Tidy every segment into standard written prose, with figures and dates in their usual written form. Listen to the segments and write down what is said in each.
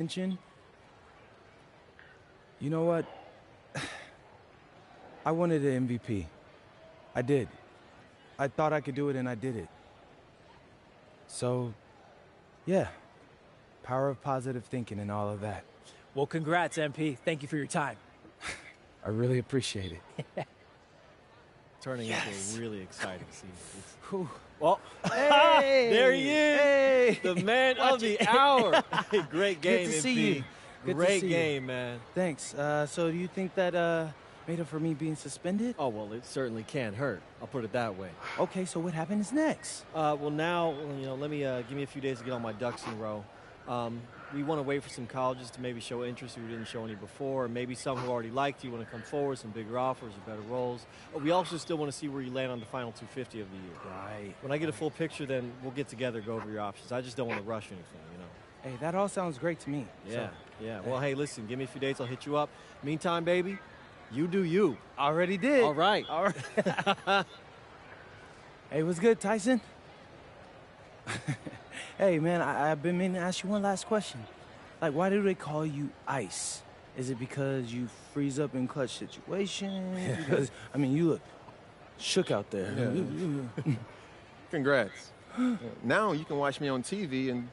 attention. You know what? I wanted an MVP. I did. I thought I could do it, and I did it. So, yeah. Power of positive thinking and all of that. Well, congrats, MP. Thank you for your time. I really appreciate it. Turning into a really exciting scene. Well, Hey! There he is! Hey! The man of the hour! Great game, Good to see MP. you. Good to Great see you. game, man. Thanks. So do you think that made up for me being suspended? Oh, well, it certainly can't hurt. I'll put it that way. Okay, so what happens next? Well, now, let me give me a few days to get all my ducks in a row. We want to wait for some colleges to maybe show interest who didn't show any before, or maybe some who already liked you want to come forward, some bigger offers or better roles. But we also still want to see where you land on the final 250 of the year. Right. When I get a full picture, then we'll get together, go over your options. I just don't want to rush anything, Hey, that all sounds great to me. Yeah, So, yeah. Well, hey, listen, give me a few dates. I'll hit you up. Meantime, baby, you do you. already did. All right. All right. Hey, what's good, Tyson? Hey, man, I've been meaning to ask you one last question. Like, why do they call you Ice? Is it because you freeze up in clutch situations? Because, I mean, you look shook out there. Yeah. Congrats. Now you can watch me on TV and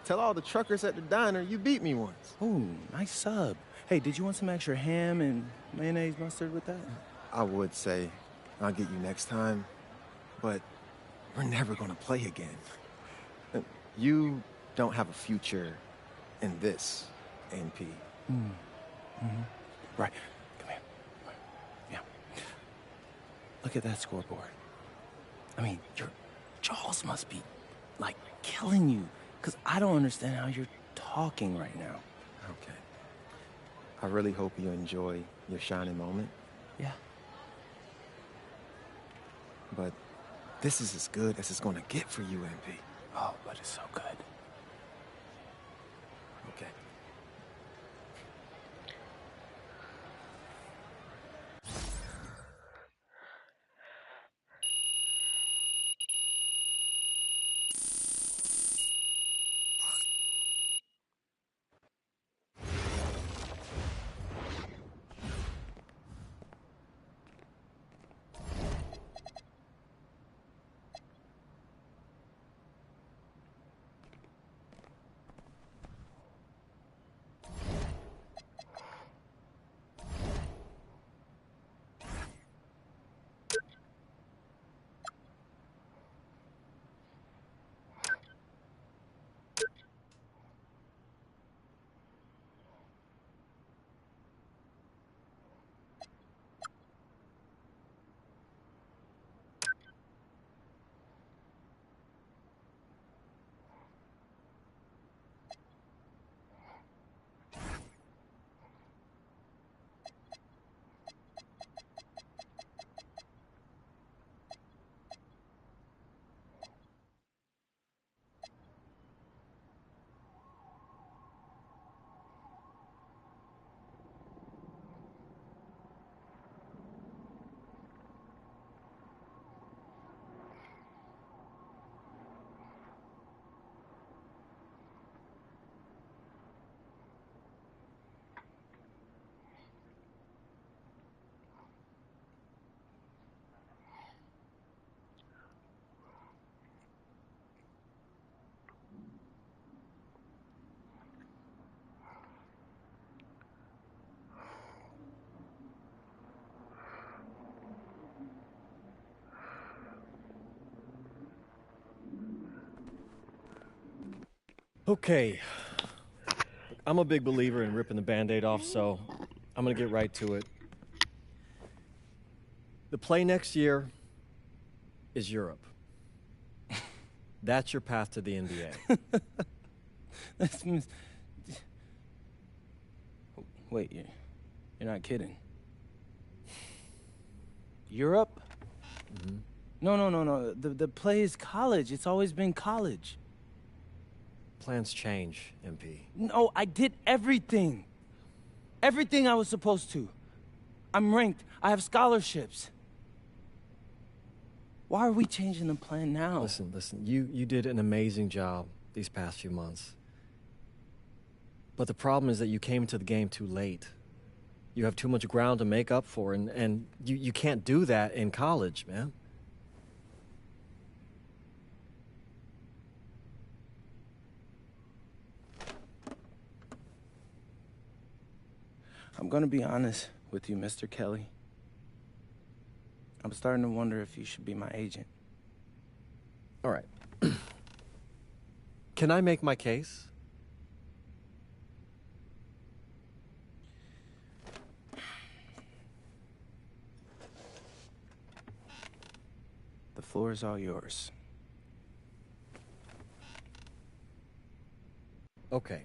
tell all the truckers at the diner you beat me once. Ooh, nice sub. Hey, did you want some extra ham and mayonnaise mustard with that? I would say I'll get you next time, but we're never gonna play again. You don't have a future in this, NP. Right. Come here. Yeah. Look at that scoreboard. I mean, your jaws must be, like, killing you. Because I don't understand how you're talking right now. Okay. I really hope you enjoy your shining moment, Yeah. but this is as good as it's gonna get for you, NP. Oh, but it's so good. Okay. Okay. I'm a big believer in ripping the Band-Aid off, so I'm going to get right to it. The play next year is Europe. That's your path to the NBA. That's Wait, you're not kidding. Europe? Mm-hmm. No. The play is college. It's always been college. Plans change, MP. No, I did everything. Everything I was supposed to. I'm ranked. I have scholarships. Why are we changing the plan now? Listen. You did an amazing job these past few months. But the problem is that you came into the game too late. You have too much ground to make up for, and you can't do that in college, man. I'm gonna be honest with you, Mr. Kelly. I'm starting to wonder if you should be my agent. All right. Can I make my case? The floor is all yours. Okay.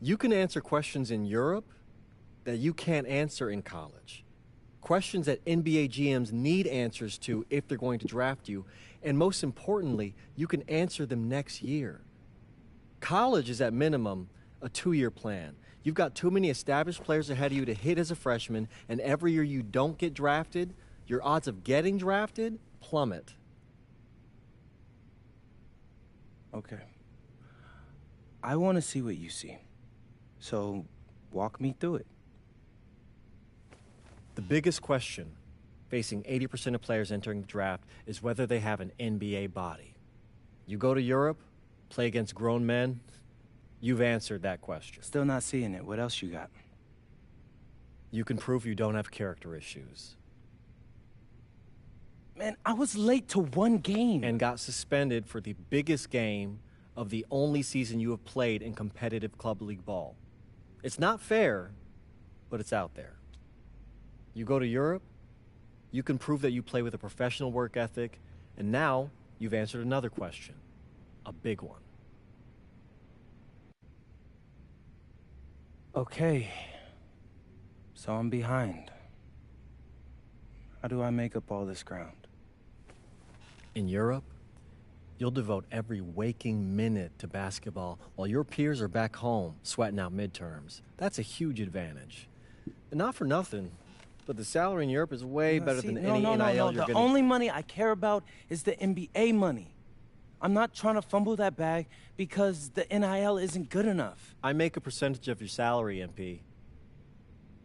You can answer questions in Europe that you can't answer in college. Questions that NBA GMs need answers to if they're going to draft you. And most importantly, you can answer them next year. College is at minimum a 2-year plan. You've got too many established players ahead of you to hit as a freshman, and every year you don't get drafted, your odds of getting drafted plummet. Okay. I want to see what you see. So, walk me through it. The biggest question facing 80% of players entering the draft is whether they have an NBA body. You go to Europe, play against grown men, you've answered that question. Still not seeing it. What else you got? You can prove you don't have character issues. Man, I was late to one game. And got suspended for the biggest game of the only season you have played in competitive club league ball. It's not fair, but it's out there. You go to Europe, you can prove that you play with a professional work ethic, and now you've answered another question, a big one. Okay. So I'm behind. How do I make up all this ground? In Europe, you'll devote every waking minute to basketball while your peers are back home sweating out midterms. That's a huge advantage. And not for nothing, but the salary in Europe is way better than any NIL you're The gonna... only money I care about is the NBA money. I'm not trying to fumble that bag because the NIL isn't good enough. I make a percentage of your salary, MP.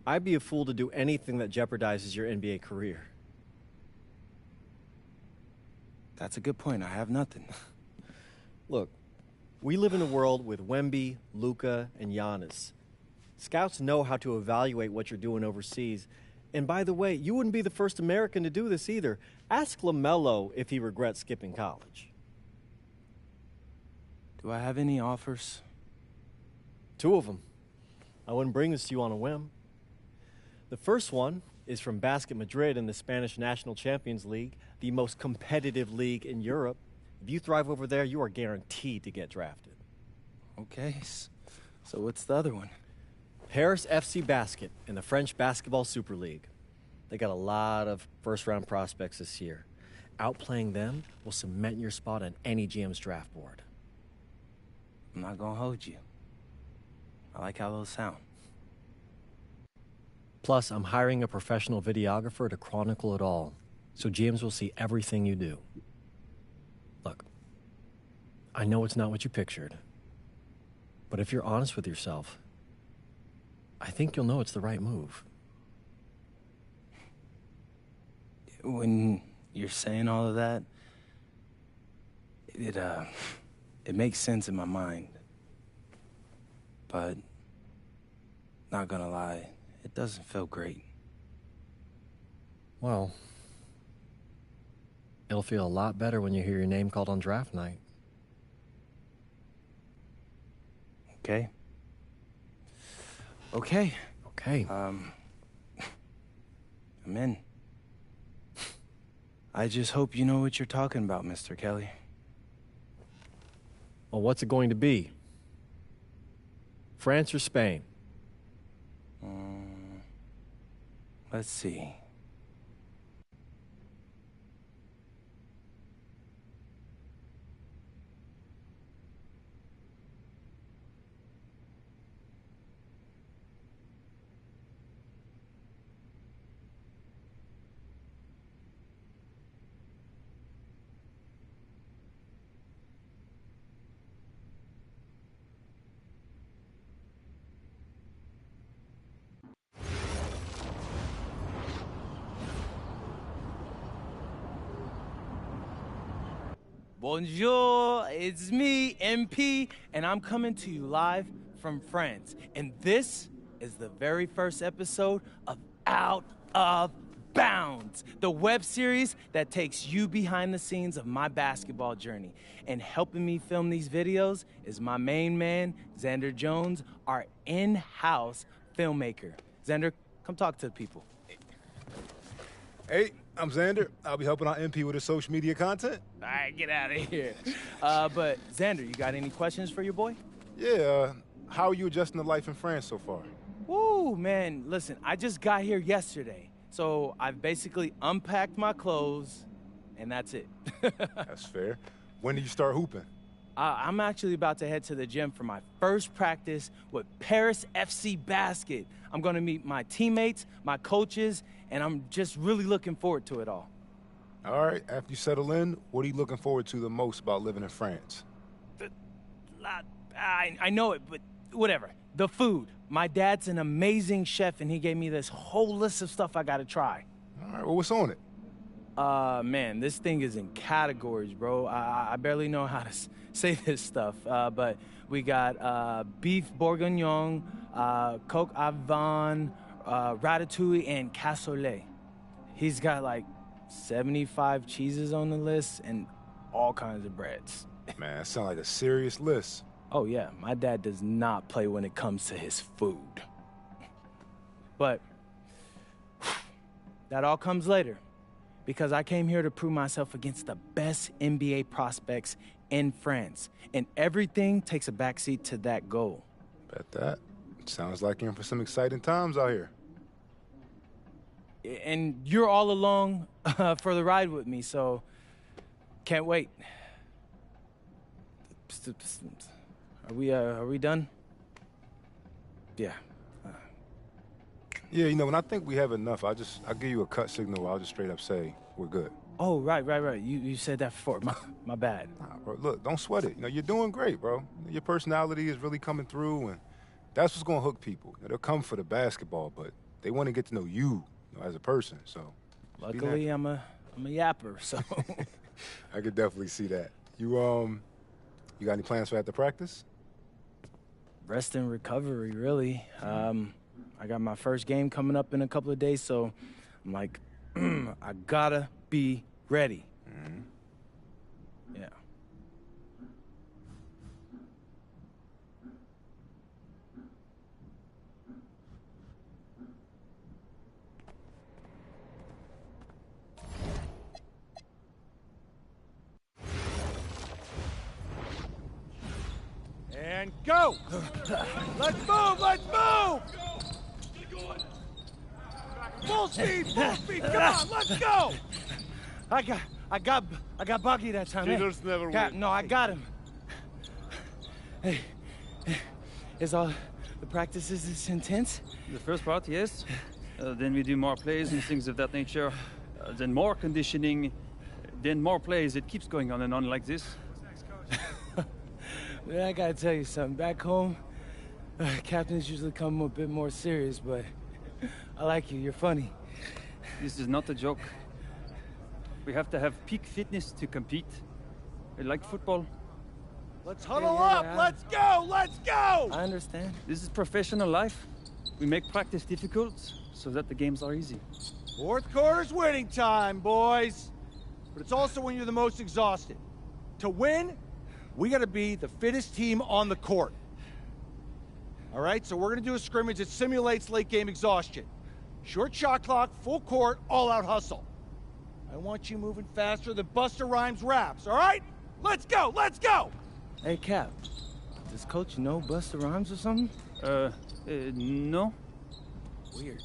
I'd be a fool to do anything that jeopardizes your NBA career. That's a good point. I have nothing. Look, we live in a world with Wemby, Luka, and Giannis. Scouts know how to evaluate what you're doing overseas. And by the way, you wouldn't be the first American to do this either. Ask LaMelo if he regrets skipping college. Do I have any offers? 2 of them. I wouldn't bring this to you on a whim. The first one is from Basket Madrid in the Spanish National Champions League, the most competitive league in Europe. If you thrive over there, you are guaranteed to get drafted. Okay, so what's the other one? Paris FC Basket in the French Basketball Super League. They got a lot of first-round prospects this year. Outplaying them will cement your spot on any GM's draft board. I'm not gonna hold you. I like how those sound. Plus, I'm hiring a professional videographer to chronicle it all, so GMs will see everything you do. Look, I know it's not what you pictured, but if you're honest with yourself, I think you'll know it's the right move. When you're saying all of that, it makes sense in my mind. But, not gonna lie, it doesn't feel great. Well, it'll feel a lot better when you hear your name called on draft night. Okay? Okay. Okay. I'm in. I just hope you know what you're talking about, Mr. Kelly. Well, what's it going to be? France or Spain? Let's see. Bonjour, it's me, MP, and I'm coming to you live from France. And this is the very first episode of Out of Bounds, the web series that takes you behind the scenes of my basketball journey. And helping me film these videos is my main man, Xander Jones, our in-house filmmaker. Xander, come talk to the people. Hey, I'm Xander. I'll be helping out MP with his social media content. All right, get out of here. But Xander, you got any questions for your boy? Yeah, how are you adjusting to life in France so far? Woo, man, listen, I just got here yesterday. So I've basically unpacked my clothes, and that's it. That's fair. When did you start hooping? I'm actually about to head to the gym for my first practice with Paris FC Basket. I'm gonna meet my teammates, my coaches, and I'm just really looking forward to it all. All right, after you settle in, what are you looking forward to the most about living in France? I know it, but whatever. The food. My dad's an amazing chef, and he gave me this whole list of stuff I gotta try. All right, well, what's on it? Man, this thing is in categories, bro. I barely know how to say this stuff, but we got beef bourguignon, coq au vin, ratatouille, and cassoulet. He's got like 75 cheeses on the list and all kinds of breads. Man, that sounds like a serious list. Oh yeah, my dad does not play when it comes to his food. But that all comes later, because I came here to prove myself against the best NBA prospects in France, and everything takes a backseat to that goal. Bet that. Sounds like you're in for some exciting times out here. And you're all along for the ride with me, so can't wait. Are we done? Yeah. Yeah, you know, when I think we have enough, I'll give you a cut signal. I'll just straight up say we're good. Oh, right. You said that before. My bad. Nah, bro, look, don't sweat it. You know, you're doing great, bro. Your personality is really coming through, and that's what's gonna hook people. You know, they'll come for the basketball, but they want to get to know you, as a person. So, luckily, I'm a yapper, so. I could definitely see that. You got any plans for after practice? Rest and recovery, really. I got my first game coming up in a couple of days, so I'm like, I gotta be ready. Mm-hmm. Yeah. And go! Let's move! Let's move! Full speed! Full speed! Come on! Let's go! I got Buggy that time. Cheaters never win. No, I got him. Hey, is all the practices this intense? The first part, yes. Then we do more plays and things of that nature. Then more conditioning. Then more plays. It keeps going on and on like this. Man, I gotta tell you something. Back home, captains usually come a bit more serious, but I like you. You're funny. This is not a joke. We have to have peak fitness to compete. Like football. Let's huddle up! Let's go! Let's go! I understand. This is professional life. We make practice difficult so that the games are easy. Fourth quarter's winning time, boys. But it's also when you're the most exhausted. To win, we gotta be the fittest team on the court. All right, so we're gonna do a scrimmage that simulates late game exhaustion. Short shot clock, full court, all out hustle. I want you moving faster than Busta Rhymes raps, all right? Let's go, let's go! Hey, Cap, does Coach know Busta Rhymes or something? No. Weird.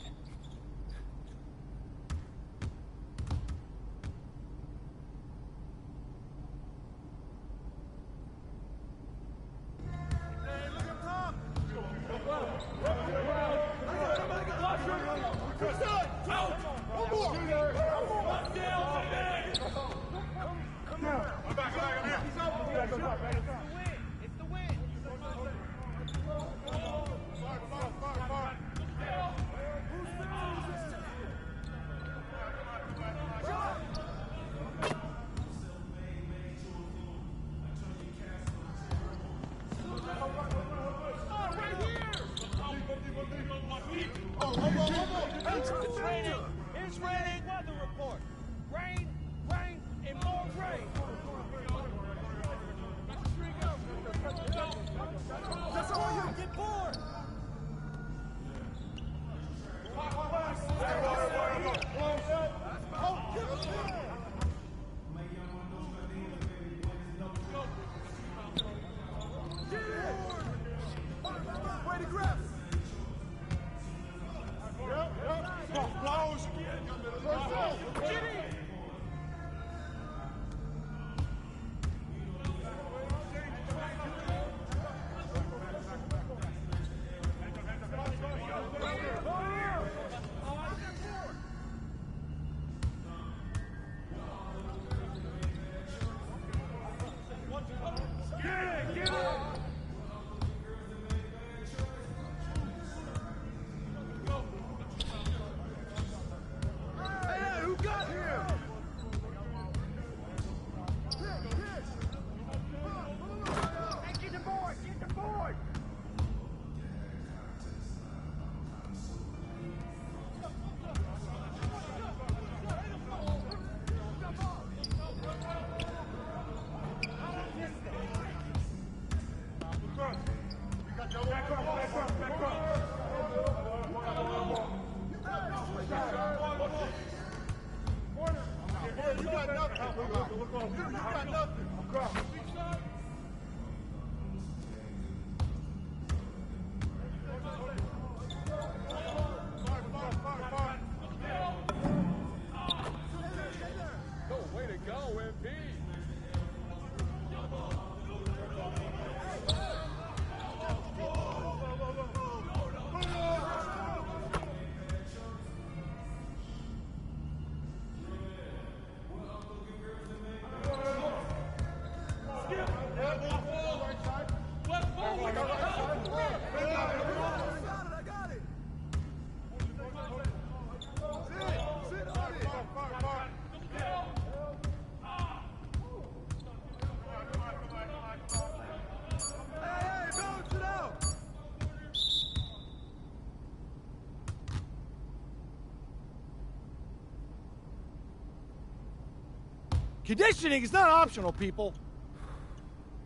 Conditioning is not optional, people.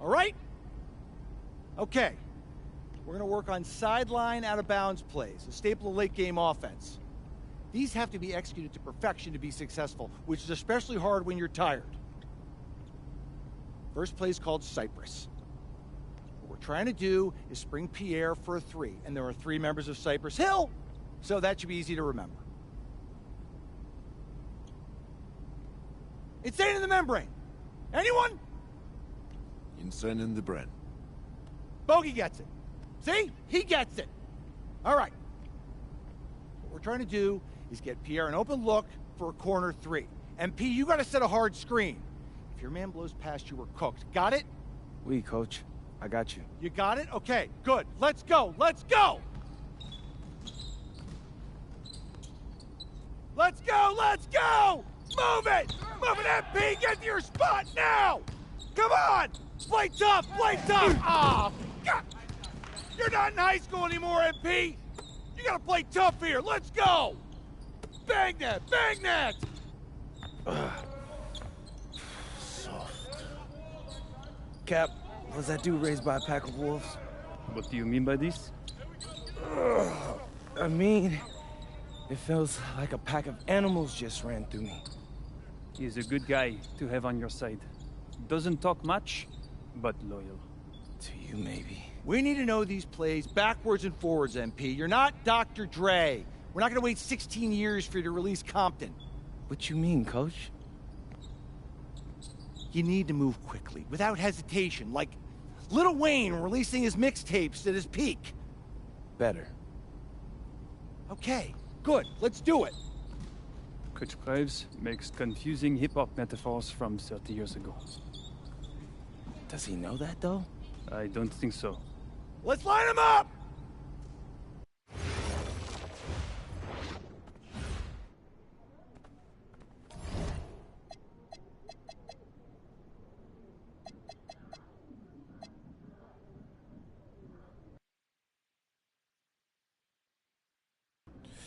All right? Okay. We're going to work on sideline out-of-bounds plays, a staple of late-game offense. These have to be executed to perfection to be successful, which is especially hard when you're tired. First play is called Cypress. What we're trying to do is spring Pierre for a 3, and there are 3 members of Cypress Hill, so that should be easy to remember. Insane in the membrane. Anyone? Insane in the brain. Bogey gets it. See? He gets it. All right. What we're trying to do is get Pierre an open look for a corner 3. And P, you got to set a hard screen. If your man blows past you, we're cooked. Got it? Oui, coach. I got you. You got it? Okay, good. Let's go. Let's go. Let's go. Let's go. Move it! Move it, MP! Get to your spot now! Come on! Play tough! Play tough! Ah, God! You're not in high school anymore, MP! You gotta play tough here! Let's go! Bang that! Bang that! Soft. Cap, was that dude raised by a pack of wolves? What do you mean by this? I mean, it feels like a pack of animals just ran through me. He's a good guy to have on your side. Doesn't talk much, but loyal. To you, maybe. We need to know these plays backwards and forwards, MP. You're not Dr. Dre. We're not gonna wait 16 years for you to release Compton. What you mean, coach? You need to move quickly, without hesitation, like Lil Wayne releasing his mixtapes at his peak. Better. Okay, good. Let's do it. Coach Graves makes confusing hip-hop metaphors from 30 years ago. Does he know that, though? I don't think so. Let's line them up!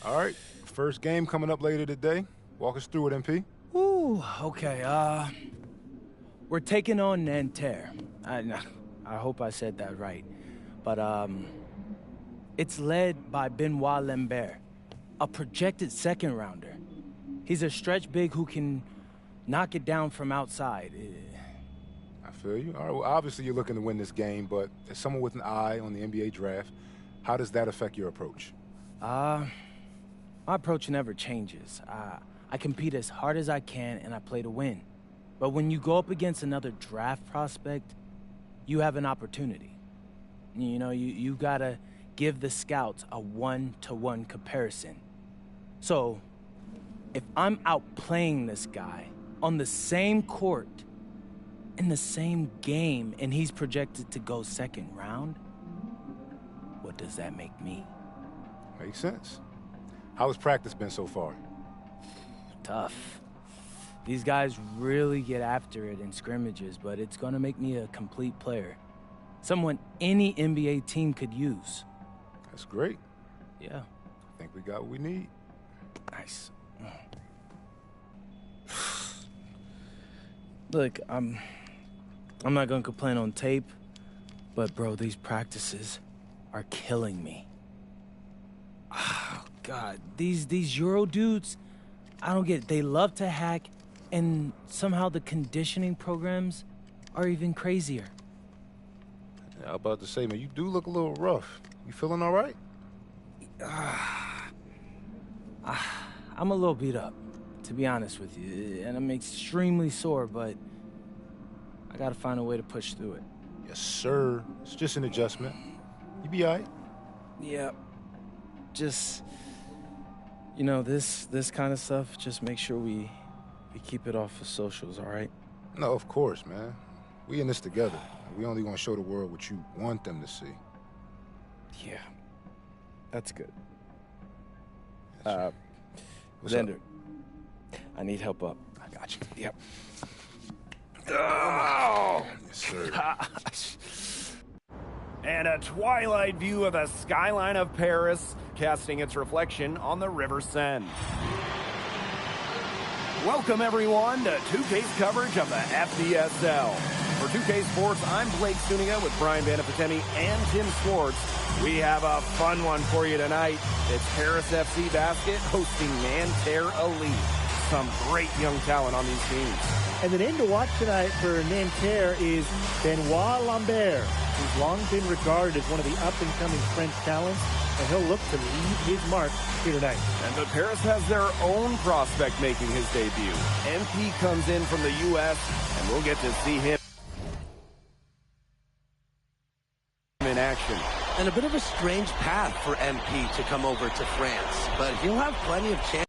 All right, first game coming up later today. Walk us through it, MP. Ooh, okay, we're taking on Nanterre. I hope I said that right. But, it's led by Benoit Lambert, a projected second-rounder. He's a stretch big who can knock it down from outside. I feel you. All right, well, obviously you're looking to win this game, but as someone with an eye on the NBA draft, How does that affect your approach? My approach never changes. I compete as hard as I can and I play to win. But when you go up against another draft prospect, you have an opportunity. You know, you gotta give the scouts a one-to-one comparison. So, if I'm outplaying this guy on the same court, in the same game, and he's projected to go second round, what does that make me? Makes sense. How has practice been so far? Tough. These guys really get after it in scrimmages, but it's gonna make me a complete player. Someone any NBA team could use. That's great. Yeah. I think we got what we need. Nice. Look, I'm not gonna complain on tape, but bro, these practices are killing me. Oh, God, these Euro dudes, I don't get it. They love to hack, and somehow the conditioning programs are even crazier. Yeah, I was about to say, man, you do look a little rough. You feeling all right? I'm a little beat up, to be honest with you, and I'm extremely sore, but I gotta find a way to push through it. Yes, sir. It's just an adjustment. You be all right. Yeah, just, you know, this kind of stuff, just make sure we keep it off of socials, all right? No, of course, man. We in this together. We only gonna show the world what you want them to see. Yeah, that's good. What's up? Xander, I need help up. I got you. Yep. Oh! Yes, sir. Gosh. And a twilight view of the skyline of Paris, casting its reflection on the River Seine. Welcome, everyone, to 2K's coverage of the FDSL. For 2K Sports, I'm Blake Suniga with Brian Vanapatemi and Tim Swartz. We have a fun one for you tonight. It's Paris FC Basket hosting Nanterre Elite. Some great young talent on these teams. And the name to watch tonight for Nanterre is Benoit Lambert, who's long been regarded as one of the up-and-coming French talents, and he'll look to leave his mark here tonight. But Paris has their own prospect making his debut. MP comes in from the U.S., and we'll get to see him in action. And a bit of a strange path for MP to come over to France, but he'll have plenty of chance.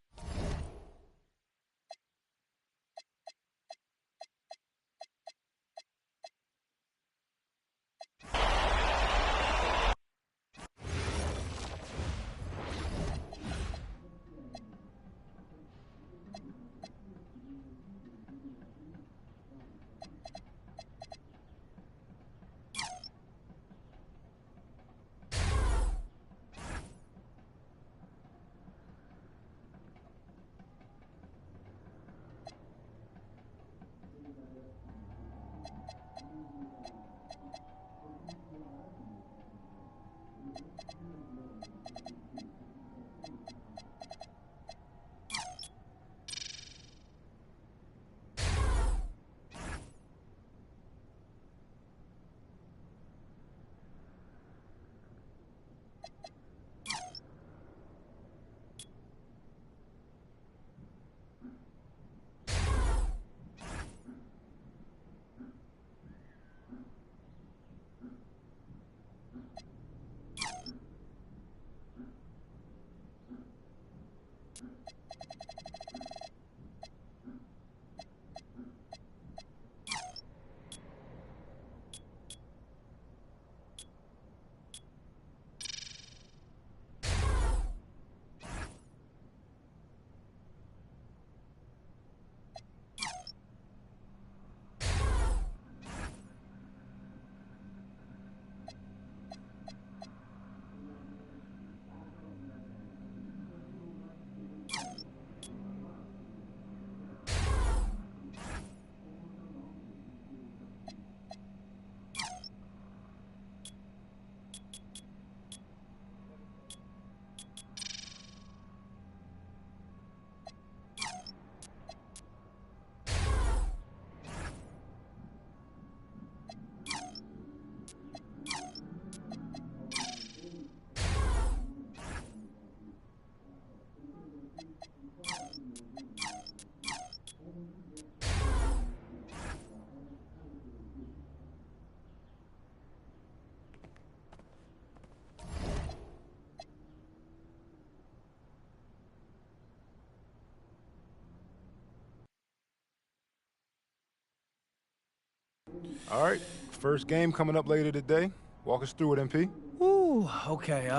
All right, first game coming up later today. Walk us through it, MP. Ooh, okay,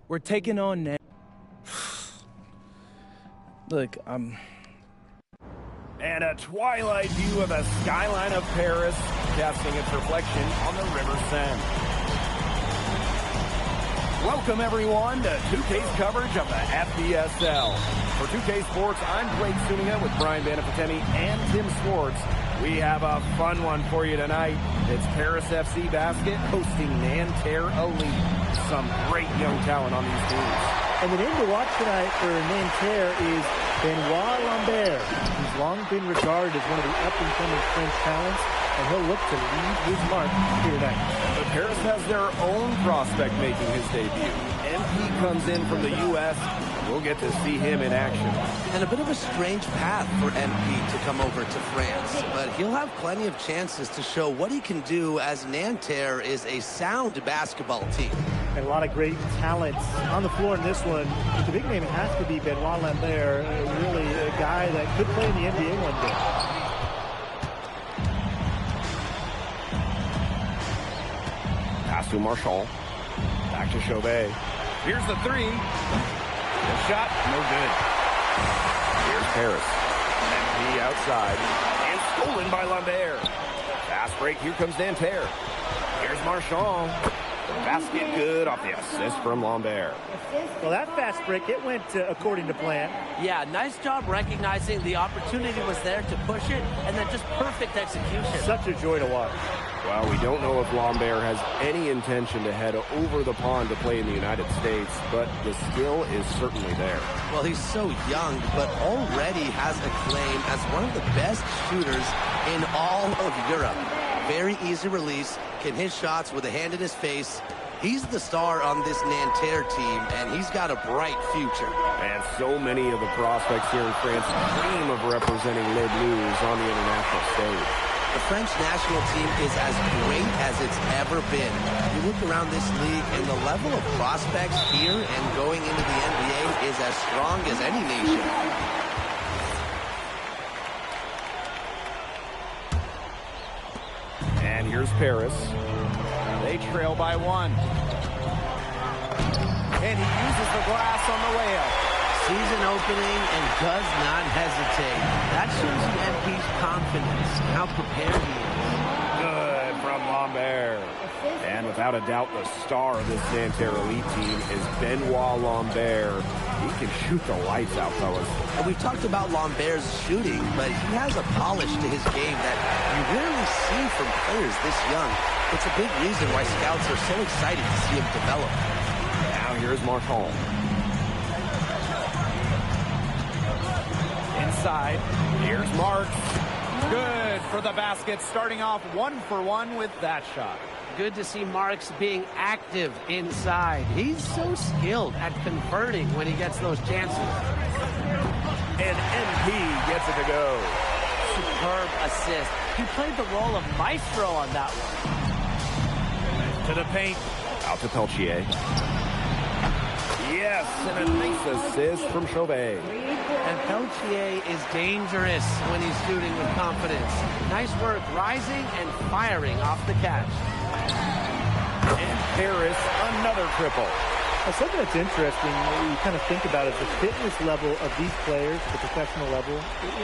we're taking on Nan. Look, And a twilight view of the skyline of Paris, casting its reflection on the River Seine. Welcome, everyone, to 2K's coverage of the FDSL. For 2K Sports, I'm Blake Suninga with Brian Banafitemi and Tim Swartz. We have a fun one for you tonight. It's Paris FC Basket hosting Nanterre Elite. Some great young talent on these teams. And the name to watch tonight for Nanterre is Benoit Lambert. He's long been regarded as one of the up-and-coming French talents, and he'll look to leave his mark here tonight. But Paris has their own prospect making his debut. MP comes in from the U.S. We'll get to see him in action. And a bit of a strange path for MP to come over to France, but he'll have plenty of chances to show what he can do, as Nanterre is a sound basketball team. And a lot of great talent on the floor in this one. The big name has to be Benoit Lambert, really a guy that could play in the NBA one day. Pass to Marchand. Back to Chauvet. Here's the three. The shot, no good. Here's Paris. MP outside. And stolen by Lambert. Fast break, here comes Nanterre. Here's Marchand. Basket good off the assist from Lambert. Well, that fast break, it went according to plan. Yeah, nice job recognizing the opportunity was there to push it, and then just perfect execution. Such a joy to watch. Well, we don't know if Lambert has any intention to head over the pond to play in the United States, but the skill is certainly there. Well, he's so young, but already has a claim as one of the best shooters in all of Europe. Very easy release, can hit shots with a hand in his face. He's the star on this Nanterre team, and he's got a bright future. And so many of the prospects here in France dream of representing Les Bleus on the international stage. The French national team is as great as it's ever been. You look around this league, and the level of prospects here and going into the NBA is as strong as any nation. And here's Paris. They trail by one. And he uses the glass on the way up. Sees an opening and does not hesitate. That shows you MP's confidence, how prepared he is. Good from Lambert. And without a doubt, the star of this Nanterre Elite team is Benoit Lambert. He can shoot the lights out, fellas. And we've talked about Lambert's shooting, but he has a polish to his game that you rarely see from players this young. It's a big reason why scouts are so excited to see him develop. Now here's Marchand. Inside, here's Marks. Good for the basket, starting off 1-for-1 with that shot. Good to see Marks being active inside. He's so skilled at converting when he gets those chances. And MP gets it to go. Superb assist. He played the role of maestro on that one. To the paint. Out to Peltier. Yes, and a nice assist from Chauvet. And Peltier is dangerous when he's shooting with confidence. Nice work rising and firing off the catch. And Paris, another triple. Something that's interesting, you kind of think about is the fitness level of these players at the professional level.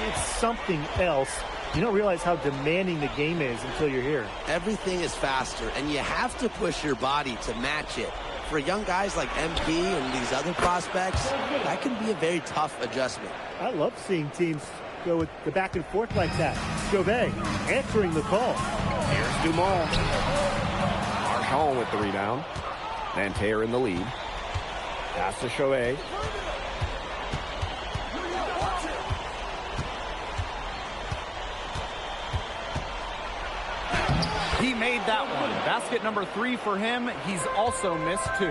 It's something else. You don't realize how demanding the game is until you're here. Everything is faster, and you have to push your body to match it. For young guys like MP and these other prospects, that can be a very tough adjustment. I love seeing teams go with the back and forth like that. Chauvet answering the call. Here's Dumont. Marchand with the rebound. Nanterre in the lead. Pass to Chauvet. He made that one. Basket number 3 for him. He's also missed 2.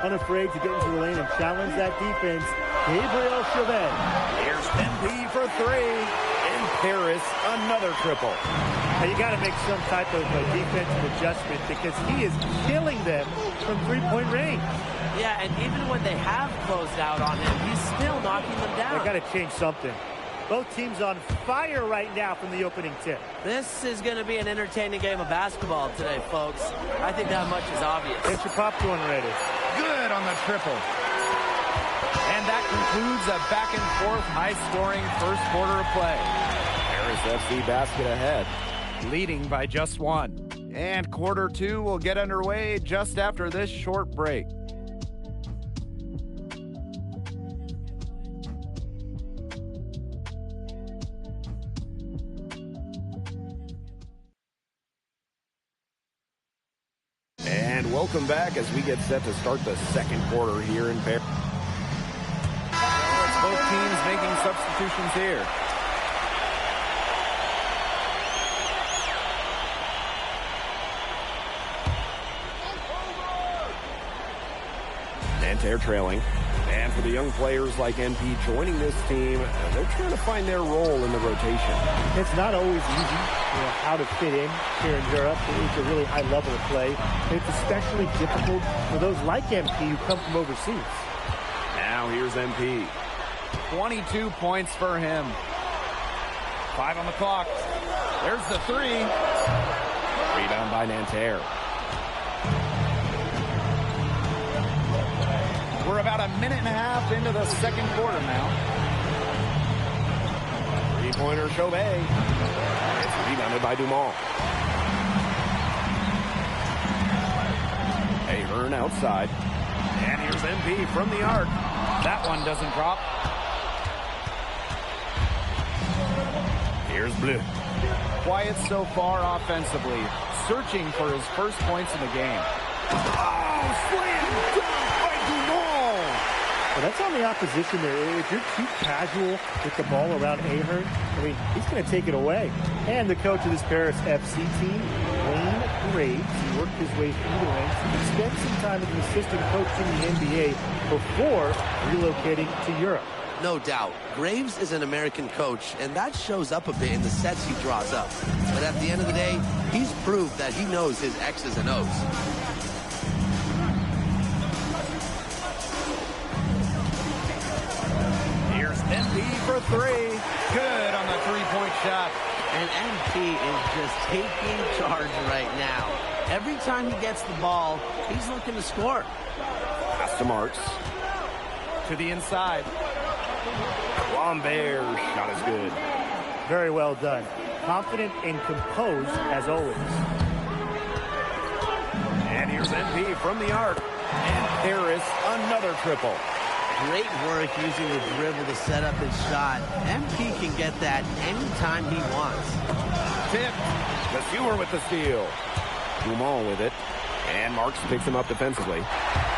Unafraid to get into the lane and challenge that defense. Gabriel Chauvet. Here's MP for 3. And Paris, another triple. Now you got to make some type of defensive adjustment because he is killing them from three-point range. Yeah, and even when they have closed out on him, he's still knocking them down. They got to change something. Both teams on fire right now from the opening tip. This is going to be an entertaining game of basketball today, folks. I think that much is obvious. Get your popcorn ready. Good on the triple. And that concludes a back-and-forth, high-scoring first quarter of play. Paris FC basket ahead, Leading by just one. And quarter two will get underway just after this short break. and welcome back as we get set to start the second quarter here in Paris. It's both teams making substitutions here. Nanterre trailing. And for the young players like MP joining this team, they're trying to find their role in the rotation. It's not always easy, how to fit in here in Europe. It's a really high level of play. It's especially difficult for those like MP who come from overseas. Now here's MP. 22 points for him. 5 on the clock. There's the three. Rebound by Nanterre. We're about a minute and a half into the second quarter now. Three-pointer Chauvet. It's rebounded by Dumont. Ahern outside. And here's MP from the arc. That one doesn't drop. Here's Bleu. Quiet so far offensively. Searching for his first points in the game. Oh, slam dunk by Dumont. Well, that's on the opposition there. If you're too casual with the ball around Ahern, he's going to take it away. And the coach of this Paris FC team, Wayne Graves, he worked his way through the ranks. He spent some time as an assistant coach in the NBA before relocating to Europe. No doubt. Graves is an American coach, and that shows up a bit in the sets he draws up. But at the end of the day, he's proved that he knows his X's and O's. Here's MP for three. Good on the three-point shot. And MP is just taking charge right now. Every time he gets the ball, he's looking to score. Pass to Marks. To the inside. Lambert shot is good. Very well done. Confident and composed as always. And here's MP from the arc. And Paris another triple. Great work using the dribble to set up his shot. MP can get that anytime he wants. Tip. Lesueur with the steal. Dumont with it. And Marks picks him up defensively.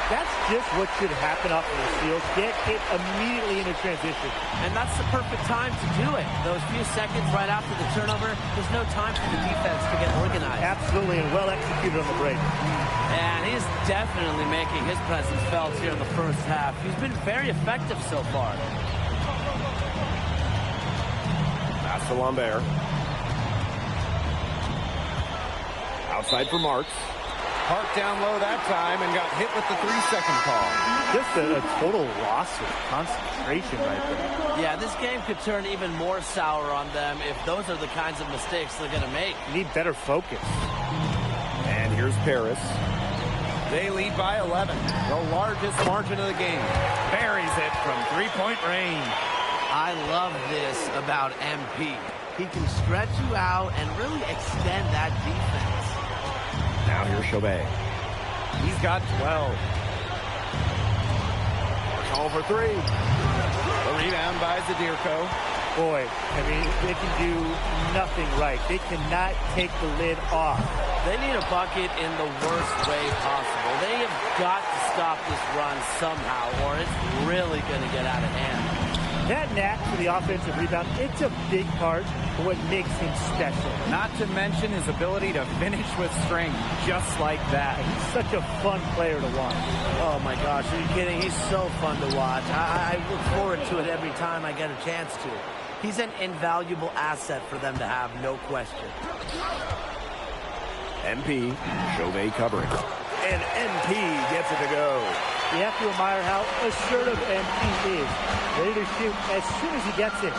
That's just what should happen off of the steal. Get it immediately into transition. And that's the perfect time to do it. Those few seconds right after the turnover, there's no time for the defense to get organized. Absolutely, and well executed on the break. And he's definitely making his presence felt here in the first half. He's been very effective so far. Pass to Lambert. Outside for Marks. Parked down low that time and got hit with the 3-second call. Just a total loss of concentration right there. Yeah, this game could turn even more sour on them if those are the kinds of mistakes they're going to make. You need better focus. And here's Paris. They lead by 11, the largest margin of the game. Buries it from three-point range. I love this about MP. He can stretch you out and really extend that defense. Now here's Chauvet. He's got 12. Call for three. The rebound by Zadirko. Boy, they can do nothing right. They cannot take the lid off. They need a bucket in the worst way possible. They have got to stop this run somehow, or it's really going to get out of hand. That knack for the offensive rebound, it's a big part of what makes him special. Not to mention his ability to finish with strength, just like that. He's such a fun player to watch. Oh my gosh, are you kidding? He's so fun to watch. I look forward to it every time I get a chance to. He's an invaluable asset for them to have, no question. MP, Chauvet covering. And MP gets it to go. You have to admire how assertive MP is. Ready to shoot as soon as he gets it.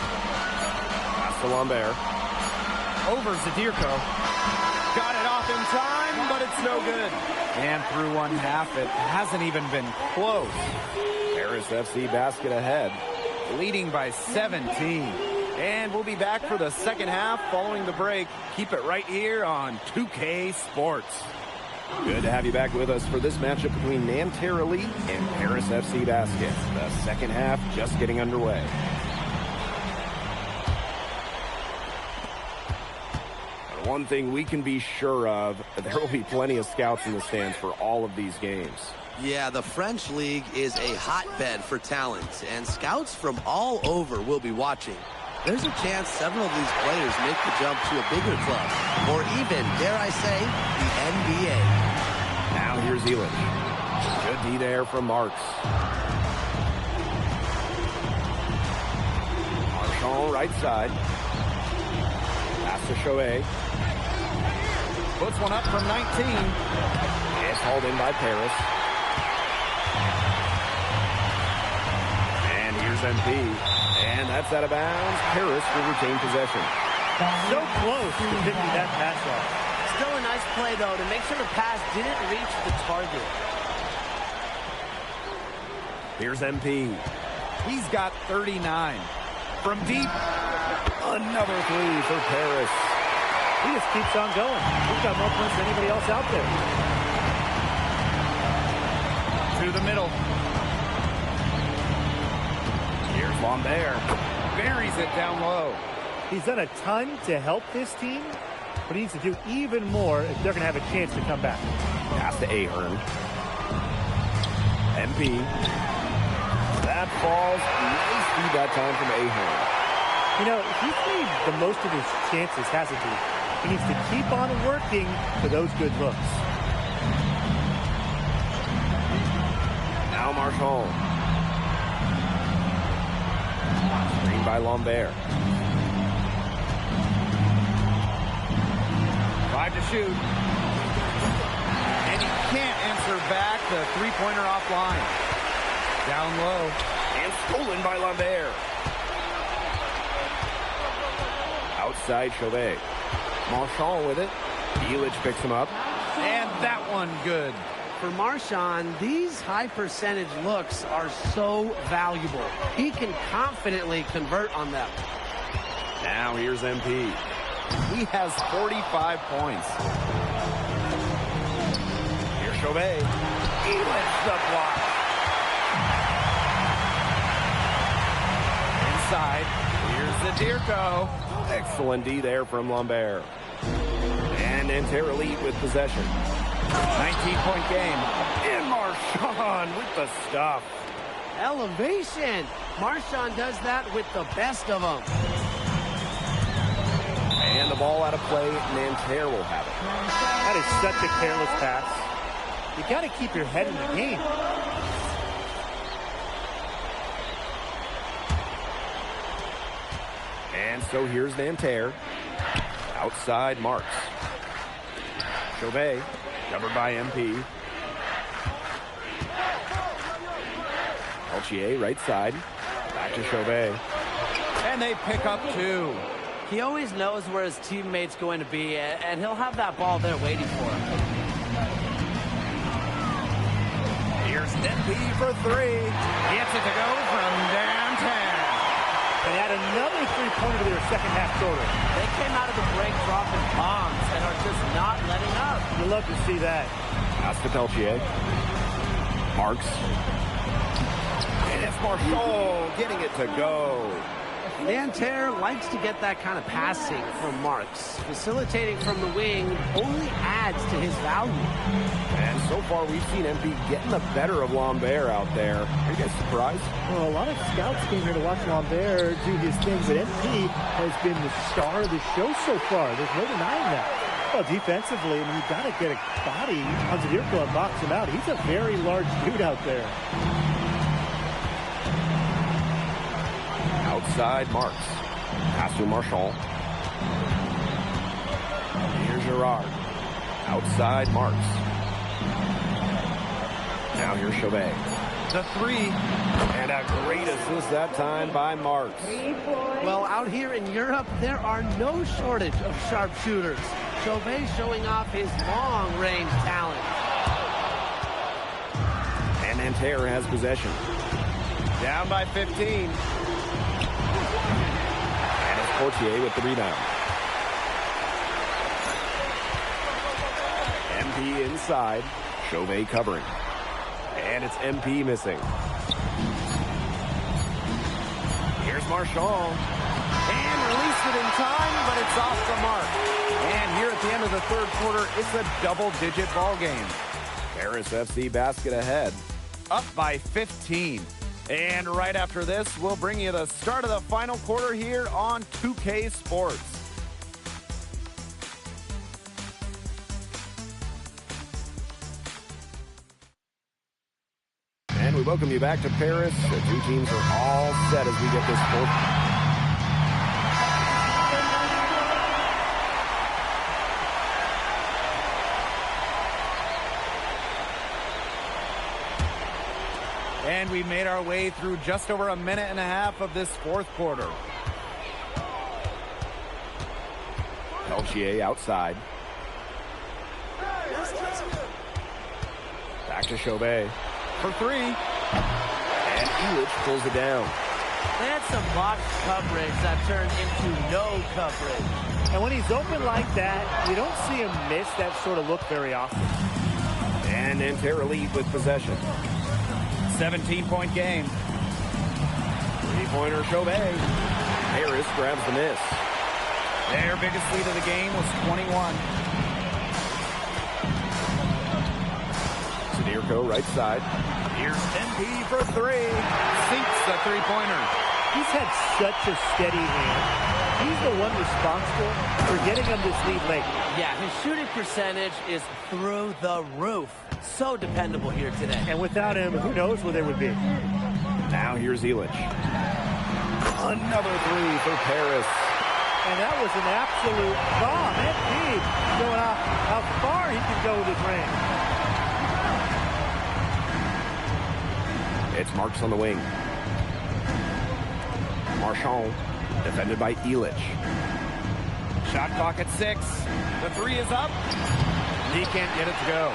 to Lambert. Over Zadirko. Got it off in time, but it's no good. And through one half, it hasn't even been close. Paris FC basket ahead. Leading by 17. And we'll be back for the second half following the break. Keep it right here on 2K Sports. Good to have you back with us for this matchup between Nanterre Elite and Paris FC Basket. The second half just getting underway. One thing we can be sure of, there will be plenty of scouts in the stands for all of these games. Yeah, the French League is a hotbed for talent, and scouts from all over will be watching. There's a chance several of these players make the jump to a bigger club, or even, dare I say, the NBA. Now here's Elish. Good D there from Marks. Marchand right side. Pass to Chauvet. Puts one up from 19. It's hauled in by Paris. And here's MP. And that's out of bounds. Paris will retain possession. So close to picking that pass off. Still a nice play, though, to make sure the pass didn't reach the target. Here's MP. He's got 39. From deep. Another three for Paris. He just keeps on going. He's got more points than anybody else out there. To the middle. Here's Lambert. Buries it down low. He's done a ton to help this team, but he needs to do even more if they're going to have a chance to come back. Pass to Ahern. MP. That falls. Nice feed that time from Ahern. You know, he's made the most of his chances, hasn't he? He needs to keep on working for those good looks. Now Marchand. Screen by Lambert. 5 to shoot. And he can't answer back the three-pointer offline. Down low. And stolen by Lambert. Outside Chauvet. Marchand with it. Elish picks him up. And that one good. For Marchand, these high-percentage looks are so valuable. He can confidently convert on them. Now here's MP. He has 45 points. Here's Chauvet. Elish the block. Inside. Here's the Zadirko. Excellent D there from Lambert. And Nanterre Elite with possession. 19-point game. And Marchand with the stuff. Elevation. Marchand does that with the best of them. And the ball out of play. Nanterre will have it. That is such a careless pass. You got to keep your head in the game. And so here's Nanterre. Outside Marks. Chauvet, covered by MP. Peltier, right side. Back to Chauvet. And they pick up 2. He always knows where his teammate's going to be, and he'll have that ball there waiting for him. Here's MP for 3. Gets it to go from downtown. And add another three-pointer to their second half total. They came out of the break dropping bombs and are just not letting up. You love to see that. Pass to Peltier. Marks. And it's Marchand getting it to go. Nanterre likes to get that kind of passing from Marks. Facilitating from the wing only adds to his value. And so far, we've seen MP getting the better of Lambert out there. Are you guys surprised? Well, a lot of scouts came here to watch Lambert do his thing, but MP has been the star of the show so far. There's no denying that. Well, defensively, I mean, you've got to get a body on Zadirko and box him out. He's a very large dude out there. Outside Marks. Pass to Marchand. Here's Girard. Outside Marks. Now here's Chauvet. the three. And a great assist that time by Marks. Well, out here in Europe, there are no shortage of sharpshooters. Chauvet showing off his long-range talent. And Nanterre has possession. Down by 15. And it's Portier with the rebound. MP inside. Chauvet covering. And it's MP missing. Here's Marchand. And released it in time, but it's off the mark. And here at the end of the third quarter, it's a double-digit ball game. Paris FC basket ahead. Up by 15. And right after this, we'll bring you the start of the final quarter here on 2K Sports. And we welcome you back to Paris. The two teams are all set as we get this fourth. And we made our way through just over a minute and a half of this fourth quarter. Peltier outside. Back to Chauvet. For three. And Elitch pulls it down. They had some box coverage that turned into no coverage. And when he's open like that, you don't see him miss that sort of look very often. And Nanterre lead with possession. 17-point game. Three-pointer Chauvet. Harris grabs the miss. Their biggest lead of the game was 21. Sadirko right side. Here's MP for three. Sinks the three-pointer. He's had such a steady hand. He's the one responsible for getting him this lead late. Yeah, his shooting percentage is through the roof. So dependable here today. And without him, who knows where they would be. Now here's Elitch. Another three for Paris. And that was an absolute bomb. MP showing how far he can go with his range. It's Marks on the wing. Marchand, defended by Elitch. Shot clock at 6. The three is up. He can't get it to go.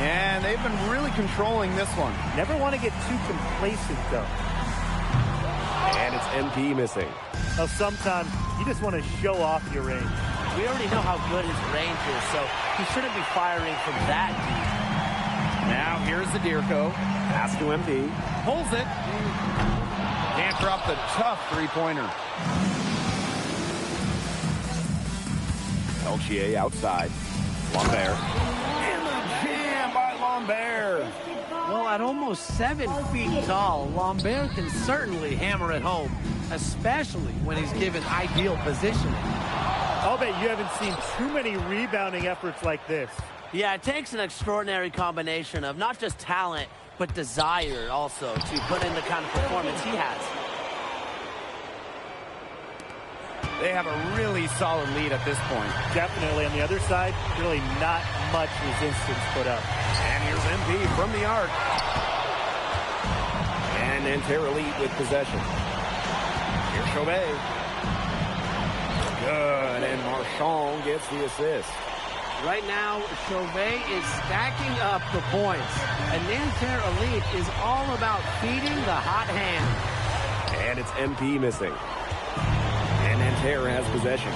And they've been really controlling this one. Never want to get too complacent, though. And it's MP missing. Oh, sometimes you just want to show off your range. We already know how good his range is, so he shouldn't be firing from that deep. Now here's Sadirko. Pass to MP. Pulls it. Can't drop the tough three-pointer. Peltier outside. Lambert. And the jam by Lambert. Well, at almost 7 feet tall, Lambert can certainly hammer it home, especially when he's given ideal positioning. I'll bet you haven't seen too many rebounding efforts like this. Yeah, it takes an extraordinary combination of not just talent, but desire also to put in the kind of performance he has. They have a really solid lead at this point. Definitely. On the other side, really not much resistance put up. And here's MP from the arc. And Nanterre lead with possession. Here's Chauvet. Good, and Marchand gets the assist. Right now, Chauvet is stacking up the points, and Nanterre Elite is all about feeding the hot hand. And it's MP missing. And Nanterre has possession.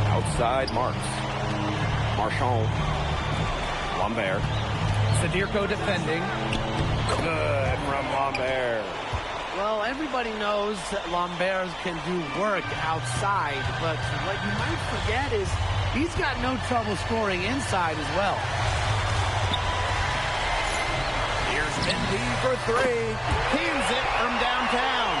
Outside Marks. Marchand. Lambert. Sadirko defending. Good from Lambert. Well, everybody knows that Lambert can do work outside, but what you might forget is he's got no trouble scoring inside as well. Here's MP for three. Cans it from downtown.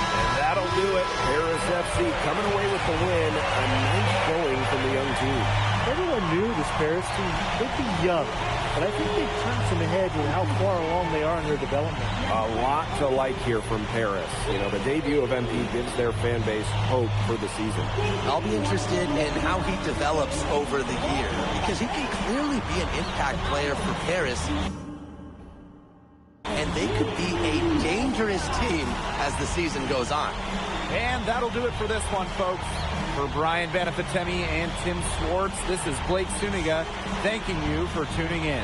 And that'll do it. Paris FC coming away with the win. A nice showing from the young team. everyone knew this Paris team, they'd be young, but I think they've turned some heads with how far along they are in their development. A lot to like here from Paris. You know, the debut of MP gives their fan base hope for the season. I'll be interested in how he develops over the year, because he can clearly be an impact player for Paris. And they could be a dangerous team as the season goes on. And that'll do it for this one, folks. For Brian Banafitemi and Tim Swartz, this is Blake Suniga thanking you for tuning in.